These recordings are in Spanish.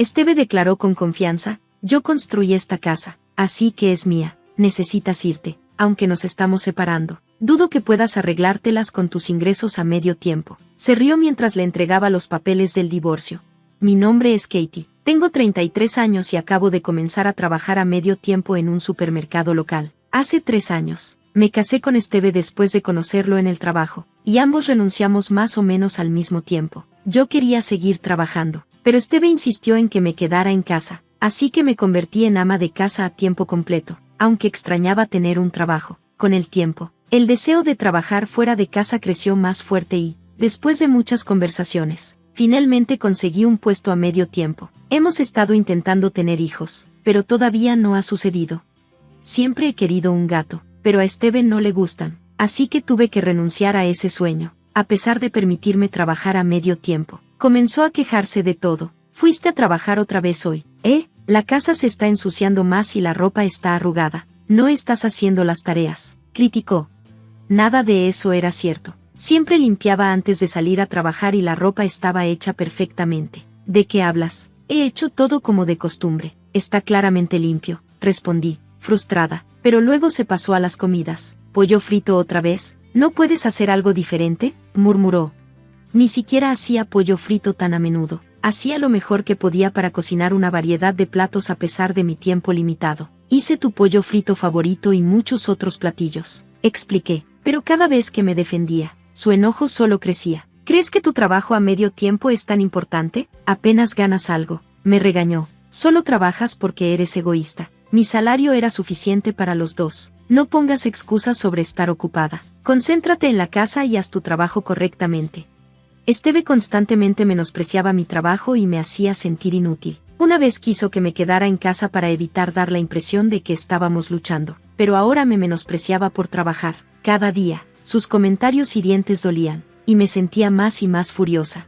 Esteve declaró con confianza, yo construí esta casa, así que es mía, necesitas irte, aunque nos estamos separando. Dudo que puedas arreglártelas con tus ingresos a medio tiempo. Se rió mientras le entregaba los papeles del divorcio. Mi nombre es Katie, tengo 33 años y acabo de comenzar a trabajar a medio tiempo en un supermercado local. Hace 3 años, me casé con Esteve después de conocerlo en el trabajo, y ambos renunciamos más o menos al mismo tiempo. Yo quería seguir trabajando, pero Esteve insistió en que me quedara en casa, así que me convertí en ama de casa a tiempo completo, aunque extrañaba tener un trabajo. Con el tiempo, el deseo de trabajar fuera de casa creció más fuerte y, después de muchas conversaciones, finalmente conseguí un puesto a medio tiempo. Hemos estado intentando tener hijos, pero todavía no ha sucedido. Siempre he querido un gato, pero a Esteve no le gustan, así que tuve que renunciar a ese sueño, a pesar de permitirme trabajar a medio tiempo. Comenzó a quejarse de todo. Fuiste a trabajar otra vez hoy, ¿eh? La casa se está ensuciando más y la ropa está arrugada. No estás haciendo las tareas, criticó. Nada de eso era cierto. Siempre limpiaba antes de salir a trabajar y la ropa estaba hecha perfectamente. ¿De qué hablas? He hecho todo como de costumbre. Está claramente limpio, respondí, frustrada. Pero luego se pasó a las comidas. ¿Pollo frito otra vez? ¿No puedes hacer algo diferente?, murmuró. Ni siquiera hacía pollo frito tan a menudo. Hacía lo mejor que podía para cocinar una variedad de platos a pesar de mi tiempo limitado. Hice tu pollo frito favorito y muchos otros platillos, expliqué. Pero cada vez que me defendía, su enojo solo crecía. ¿Crees que tu trabajo a medio tiempo es tan importante? Apenas ganas algo, me regañó. Solo trabajas porque eres egoísta. Mi salario era suficiente para los dos. No pongas excusas sobre estar ocupada. Concéntrate en la casa y haz tu trabajo correctamente. Esteve constantemente menospreciaba mi trabajo y me hacía sentir inútil. Una vez quiso que me quedara en casa para evitar dar la impresión de que estábamos luchando, pero ahora me menospreciaba por trabajar. Cada día, sus comentarios hirientes dolían, y me sentía más y más furiosa.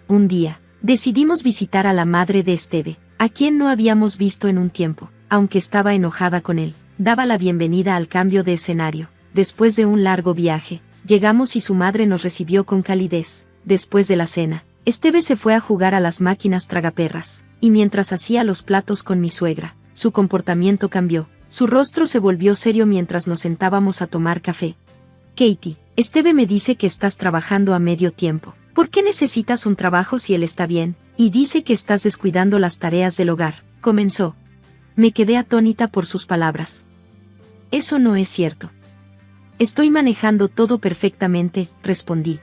Un día, decidimos visitar a la madre de Esteve, a quien no habíamos visto en un tiempo. Aunque estaba enojada con él, daba la bienvenida al cambio de escenario. Después de un largo viaje, llegamos y su madre nos recibió con calidez. Después de la cena, Esteve se fue a jugar a las máquinas tragaperras, y mientras hacía los platos con mi suegra, su comportamiento cambió. Su rostro se volvió serio mientras nos sentábamos a tomar café. Katie, Esteve me dice que estás trabajando a medio tiempo. ¿Por qué necesitas un trabajo si él está bien? Y dice que estás descuidando las tareas del hogar, comenzó. Me quedé atónita por sus palabras. Eso no es cierto. Estoy manejando todo perfectamente, respondí.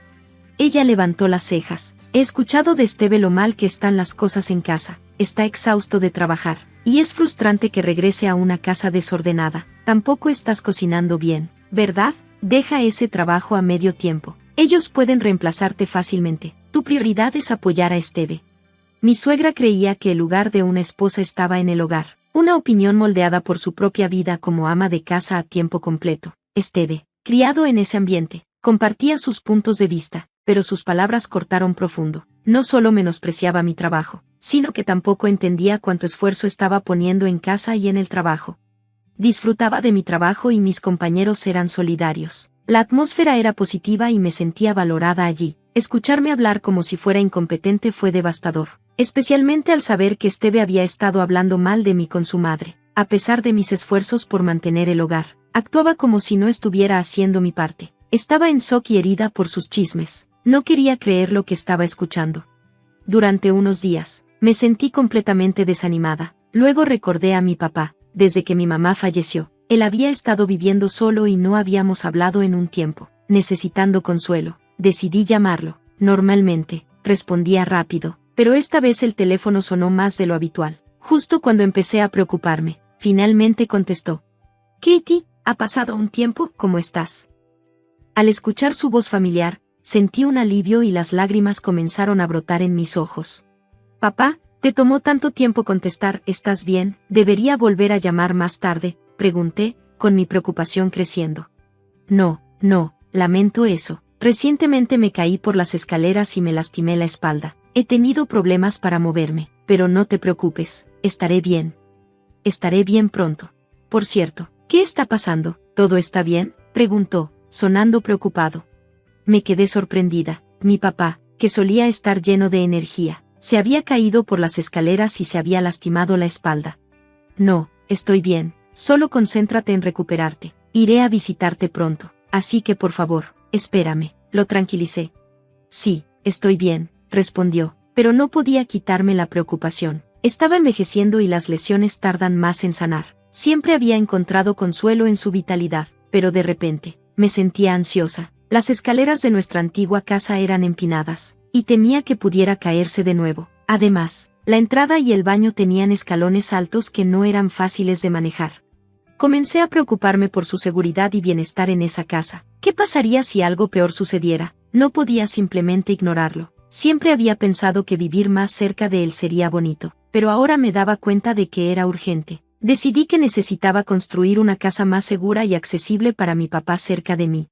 Ella levantó las cejas. He escuchado de Esteve lo mal que están las cosas en casa. Está exhausto de trabajar, y es frustrante que regrese a una casa desordenada. Tampoco estás cocinando bien, ¿verdad? Deja ese trabajo a medio tiempo. Ellos pueden reemplazarte fácilmente. Tu prioridad es apoyar a Esteve. Mi suegra creía que el lugar de una esposa estaba en el hogar. Una opinión moldeada por su propia vida como ama de casa a tiempo completo. Esteve, criado en ese ambiente, compartía sus puntos de vista, pero sus palabras cortaron profundo. No solo menospreciaba mi trabajo, sino que tampoco entendía cuánto esfuerzo estaba poniendo en casa y en el trabajo. Disfrutaba de mi trabajo y mis compañeros eran solidarios. La atmósfera era positiva y me sentía valorada allí. Escucharme hablar como si fuera incompetente fue devastador, especialmente al saber que Esteve había estado hablando mal de mí con su madre. A pesar de mis esfuerzos por mantener el hogar, actuaba como si no estuviera haciendo mi parte. Estaba en shock y herida por sus chismes. No quería creer lo que estaba escuchando. Durante unos días, me sentí completamente desanimada. Luego recordé a mi papá. Desde que mi mamá falleció, él había estado viviendo solo y no habíamos hablado en un tiempo. Necesitando consuelo, decidí llamarlo. Normalmente, respondía rápido, pero esta vez el teléfono sonó más de lo habitual. Justo cuando empecé a preocuparme, finalmente contestó. Katie, ha pasado un tiempo, ¿cómo estás? Al escuchar su voz familiar, sentí un alivio y las lágrimas comenzaron a brotar en mis ojos. Papá, te tomó tanto tiempo contestar, ¿estás bien? ¿Debería volver a llamar más tarde? Pregunté, con mi preocupación creciendo. No, lamento eso. Recientemente me caí por las escaleras y me lastimé la espalda. He tenido problemas para moverme, pero no te preocupes, estaré bien. Estaré bien pronto. Por cierto, ¿qué está pasando? ¿Todo está bien? Preguntó, sonando preocupado. Me quedé sorprendida. Mi papá, que solía estar lleno de energía, Se había caído por las escaleras y se había lastimado la espalda. No, estoy bien, solo concéntrate en recuperarte. Iré a visitarte pronto, así que por favor, espérame, lo tranquilicé. Sí, estoy bien, respondió, pero no podía quitarme la preocupación. Estaba envejeciendo y las lesiones tardan más en sanar. Siempre había encontrado consuelo en su vitalidad, pero de repente, me sentía ansiosa. Las escaleras de nuestra antigua casa eran empinadas, y temía que pudiera caerse de nuevo. Además, la entrada y el baño tenían escalones altos que no eran fáciles de manejar. Comencé a preocuparme por su seguridad y bienestar en esa casa. ¿Qué pasaría si algo peor sucediera? No podía simplemente ignorarlo. Siempre había pensado que vivir más cerca de él sería bonito, pero ahora me daba cuenta de que era urgente. Decidí que necesitaba construir una casa más segura y accesible para mi papá cerca de mí.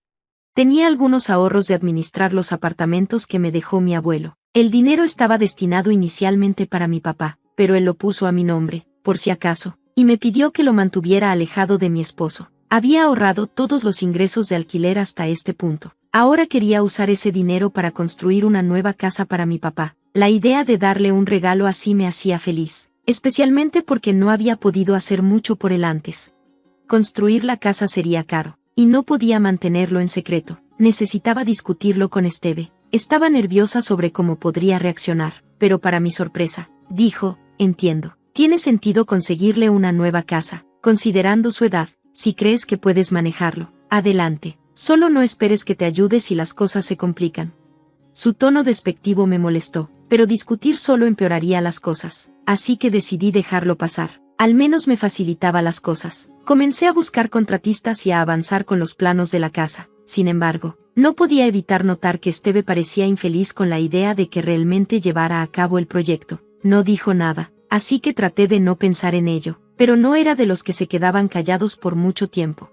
Tenía algunos ahorros de administrar los apartamentos que me dejó mi abuelo. El dinero estaba destinado inicialmente para mi papá, pero él lo puso a mi nombre, por si acaso, y me pidió que lo mantuviera alejado de mi esposo. Había ahorrado todos los ingresos de alquiler hasta este punto. Ahora quería usar ese dinero para construir una nueva casa para mi papá. La idea de darle un regalo así me hacía feliz, especialmente porque no había podido hacer mucho por él antes. Construir la casa sería caro, y no podía mantenerlo en secreto. Necesitaba discutirlo con Esteve. Estaba nerviosa sobre cómo podría reaccionar, pero para mi sorpresa, dijo, entiendo. Tiene sentido conseguirle una nueva casa, considerando su edad. Si crees que puedes manejarlo, adelante. Solo no esperes que te ayude si las cosas se complican. Su tono despectivo me molestó, pero discutir solo empeoraría las cosas, así que decidí dejarlo pasar. Al menos me facilitaba las cosas. Comencé a buscar contratistas y a avanzar con los planos de la casa. Sin embargo, no podía evitar notar que Esteve parecía infeliz con la idea de que realmente llevara a cabo el proyecto. No dijo nada, así que traté de no pensar en ello, pero no era de los que se quedaban callados por mucho tiempo.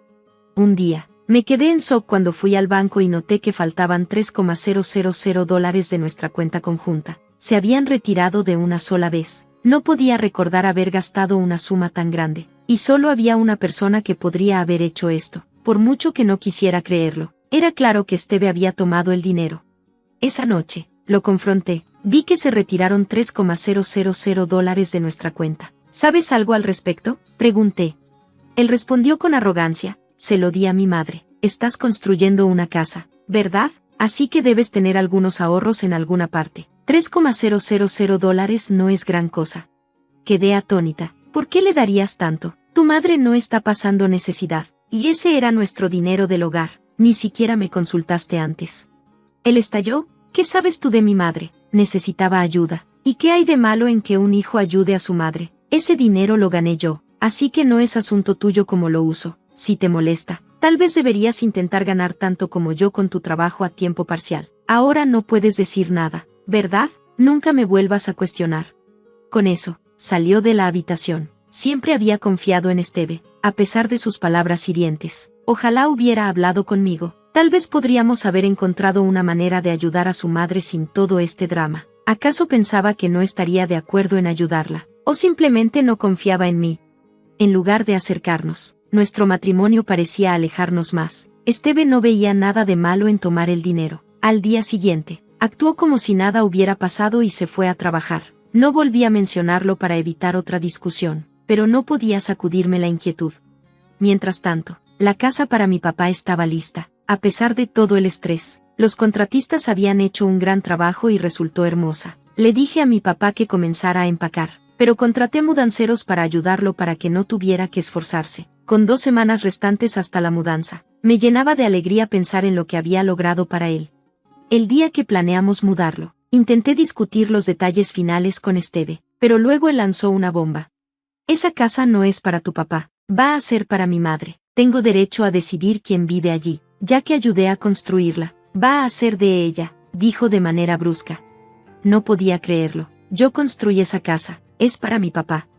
Un día, me quedé en shock cuando fui al banco y noté que faltaban $3,000 de nuestra cuenta conjunta. Se habían retirado de una sola vez. No podía recordar haber gastado una suma tan grande, y solo había una persona que podría haber hecho esto, por mucho que no quisiera creerlo. Era claro que Esteve había tomado el dinero. Esa noche, lo confronté. Vi que se retiraron $3,000 de nuestra cuenta. ¿Sabes algo al respecto?, pregunté. Él respondió con arrogancia. Se lo di a mi madre. Estás construyendo una casa, ¿verdad? Así que debes tener algunos ahorros en alguna parte. $3,000 no es gran cosa. Quedé atónita. ¿Por qué le darías tanto? Tu madre no está pasando necesidad, y ese era nuestro dinero del hogar. Ni siquiera me consultaste antes. Él estalló. ¿Qué sabes tú de mi madre? Necesitaba ayuda. ¿Y qué hay de malo en que un hijo ayude a su madre? Ese dinero lo gané yo, así que no es asunto tuyo cómo lo uso. Si te molesta, tal vez deberías intentar ganar tanto como yo con tu trabajo a tiempo parcial. Ahora no puedes decir nada, ¿verdad? Nunca me vuelvas a cuestionar. Con eso, salió de la habitación. Siempre había confiado en Esteve, a pesar de sus palabras hirientes. Ojalá hubiera hablado conmigo. Tal vez podríamos haber encontrado una manera de ayudar a su madre sin todo este drama. ¿Acaso pensaba que no estaría de acuerdo en ayudarla? ¿O simplemente no confiaba en mí? En lugar de acercarnos, nuestro matrimonio parecía alejarnos más. Esteve no veía nada de malo en tomar el dinero. Al día siguiente, actuó como si nada hubiera pasado y se fue a trabajar. No volví a mencionarlo para evitar otra discusión, pero no podía sacudirme la inquietud. Mientras tanto, la casa para mi papá estaba lista. A pesar de todo el estrés, los contratistas habían hecho un gran trabajo y resultó hermosa. Le dije a mi papá que comenzara a empacar, pero contraté mudanceros para ayudarlo para que no tuviera que esforzarse. Con 2 semanas restantes hasta la mudanza, me llenaba de alegría pensar en lo que había logrado para él. El día que planeamos mudarlo, intenté discutir los detalles finales con Esteve, pero luego él lanzó una bomba. Esa casa no es para tu papá, va a ser para mi madre. Tengo derecho a decidir quién vive allí, ya que ayudé a construirla. Va a ser de ella, dijo de manera brusca. No podía creerlo. Yo construí esa casa, es para mi papá.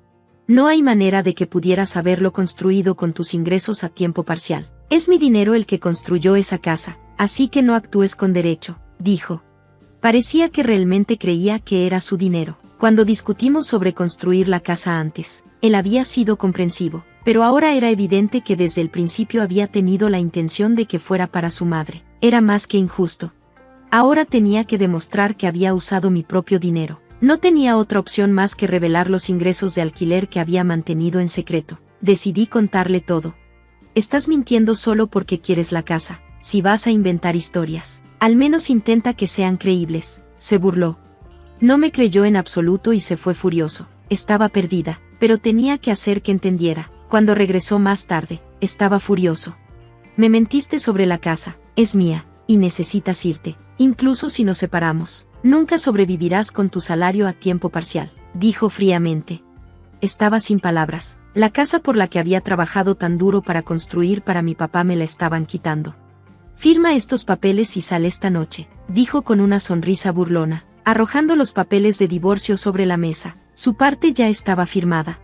No hay manera de que pudieras haberlo construido con tus ingresos a tiempo parcial. Es mi dinero el que construyó esa casa, así que no actúes con derecho, dijo. Parecía que realmente creía que era su dinero. Cuando discutimos sobre construir la casa antes, él había sido comprensivo, pero ahora era evidente que desde el principio había tenido la intención de que fuera para su madre. Era más que injusto. Ahora tenía que demostrar que había usado mi propio dinero. No tenía otra opción más que revelar los ingresos de alquiler que había mantenido en secreto. Decidí contarle todo. Estás mintiendo solo porque quieres la casa. Si vas a inventar historias, al menos intenta que sean creíbles, se burló. No me creyó en absoluto y se fue furioso. Estaba perdida, pero tenía que hacer que entendiera. Cuando regresó más tarde, estaba furioso. Me mentiste sobre la casa, es mía, y necesitas irte, incluso si nos separamos. Nunca sobrevivirás con tu salario a tiempo parcial, dijo fríamente. Estaba sin palabras. La casa por la que había trabajado tan duro para construir para mi papá me la estaban quitando. Firma estos papeles y sal esta noche, dijo con una sonrisa burlona, arrojando los papeles de divorcio sobre la mesa. Su parte ya estaba firmada.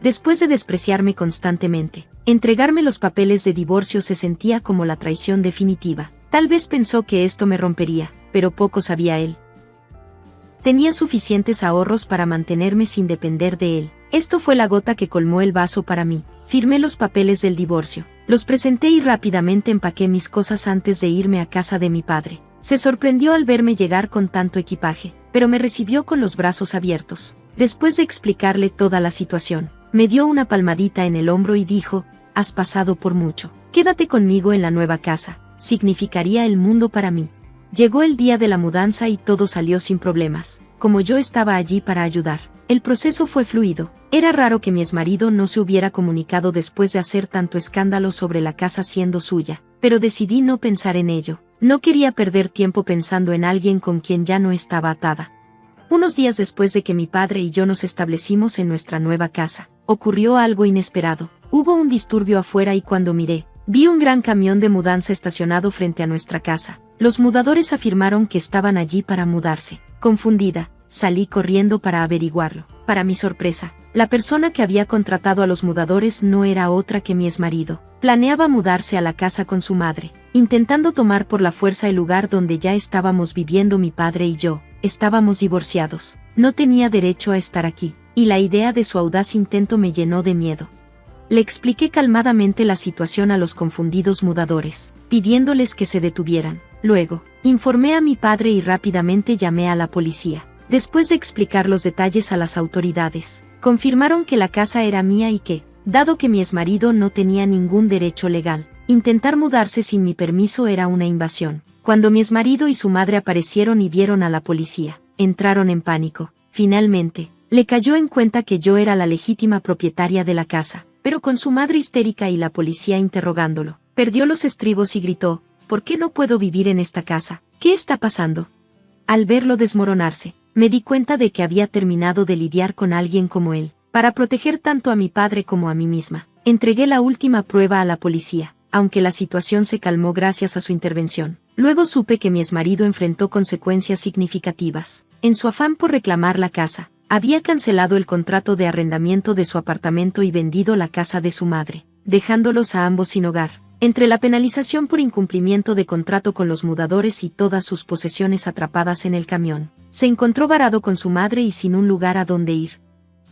Después de despreciarme constantemente, entregarme los papeles de divorcio se sentía como la traición definitiva. Tal vez pensó que esto me rompería, pero poco sabía él. Tenía suficientes ahorros para mantenerme sin depender de él. Esto fue la gota que colmó el vaso para mí. Firmé los papeles del divorcio, los presenté y rápidamente empaqué mis cosas antes de irme a casa de mi padre. Se sorprendió al verme llegar con tanto equipaje, pero me recibió con los brazos abiertos. Después de explicarle toda la situación, me dio una palmadita en el hombro y dijo, has pasado por mucho. Quédate conmigo en la nueva casa, significaría el mundo para mí. Llegó el día de la mudanza y todo salió sin problemas, como yo estaba allí para ayudar. El proceso fue fluido. Era raro que mi exmarido no se hubiera comunicado después de hacer tanto escándalo sobre la casa siendo suya, pero decidí no pensar en ello. No quería perder tiempo pensando en alguien con quien ya no estaba atada. Unos días después de que mi padre y yo nos establecimos en nuestra nueva casa, ocurrió algo inesperado. Hubo un disturbio afuera y cuando miré, vi un gran camión de mudanza estacionado frente a nuestra casa. Los mudadores afirmaron que estaban allí para mudarse. Confundida, salí corriendo para averiguarlo. Para mi sorpresa, la persona que había contratado a los mudadores no era otra que mi exmarido. Planeaba mudarse a la casa con su madre, intentando tomar por la fuerza el lugar donde ya estábamos viviendo mi padre y yo. Estábamos divorciados. No tenía derecho a estar aquí, y la idea de su audaz intento me llenó de miedo. Le expliqué calmadamente la situación a los confundidos mudadores, pidiéndoles que se detuvieran. Luego, informé a mi padre y rápidamente llamé a la policía. Después de explicar los detalles a las autoridades, confirmaron que la casa era mía y que, dado que mi exmarido no tenía ningún derecho legal, intentar mudarse sin mi permiso era una invasión. Cuando mi exmarido y su madre aparecieron y vieron a la policía, entraron en pánico. Finalmente, le cayó en cuenta que yo era la legítima propietaria de la casa, pero con su madre histérica y la policía interrogándolo, perdió los estribos y gritó, ¿por qué no puedo vivir en esta casa? ¿Qué está pasando? Al verlo desmoronarse, me di cuenta de que había terminado de lidiar con alguien como él. Para proteger tanto a mi padre como a mí misma, entregué la última prueba a la policía, aunque la situación se calmó gracias a su intervención. Luego supe que mi exmarido enfrentó consecuencias significativas. En su afán por reclamar la casa, había cancelado el contrato de arrendamiento de su apartamento y vendido la casa de su madre, dejándolos a ambos sin hogar. Entre la penalización por incumplimiento de contrato con los mudadores y todas sus posesiones atrapadas en el camión, se encontró varado con su madre y sin un lugar a donde ir.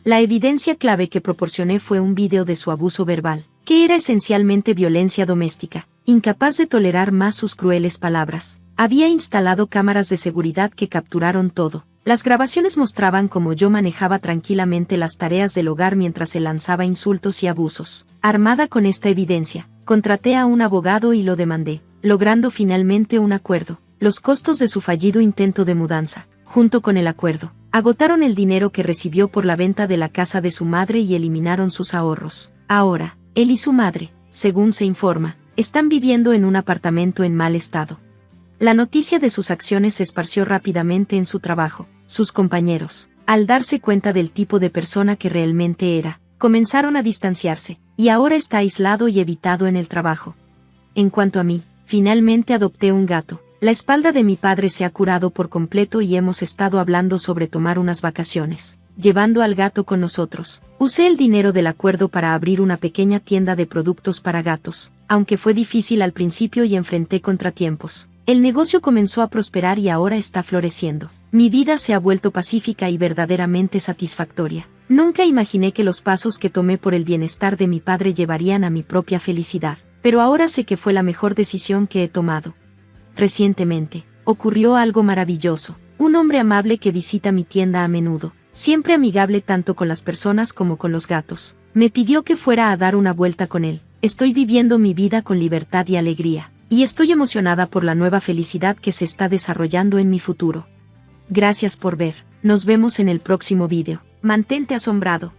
La evidencia clave que proporcioné fue un video de su abuso verbal, que era esencialmente violencia doméstica. Incapaz de tolerar más sus crueles palabras, había instalado cámaras de seguridad que capturaron todo. Las grabaciones mostraban cómo yo manejaba tranquilamente las tareas del hogar mientras se lanzaba insultos y abusos. Armada con esta evidencia, contraté a un abogado y lo demandé, logrando finalmente un acuerdo. Los costos de su fallido intento de mudanza, junto con el acuerdo, agotaron el dinero que recibió por la venta de la casa de su madre y eliminaron sus ahorros. Ahora, él y su madre, según se informa, están viviendo en un apartamento en mal estado. La noticia de sus acciones se esparció rápidamente en su trabajo. Sus compañeros, al darse cuenta del tipo de persona que realmente era, comenzaron a distanciarse, y ahora está aislado y evitado en el trabajo. En cuanto a mí, finalmente adopté un gato. La espalda de mi padre se ha curado por completo y hemos estado hablando sobre tomar unas vacaciones, llevando al gato con nosotros. Usé el dinero del acuerdo para abrir una pequeña tienda de productos para gatos, aunque fue difícil al principio y enfrenté contratiempos. El negocio comenzó a prosperar y ahora está floreciendo. Mi vida se ha vuelto pacífica y verdaderamente satisfactoria. Nunca imaginé que los pasos que tomé por el bienestar de mi padre llevarían a mi propia felicidad, pero ahora sé que fue la mejor decisión que he tomado. Recientemente, ocurrió algo maravilloso. Un hombre amable que visita mi tienda a menudo, siempre amigable tanto con las personas como con los gatos. Me pidió que fuera a dar una vuelta con él. Estoy viviendo mi vida con libertad y alegría, y estoy emocionada por la nueva felicidad que se está desarrollando en mi futuro. Gracias por ver. Nos vemos en el próximo vídeo. Mantente asombrado.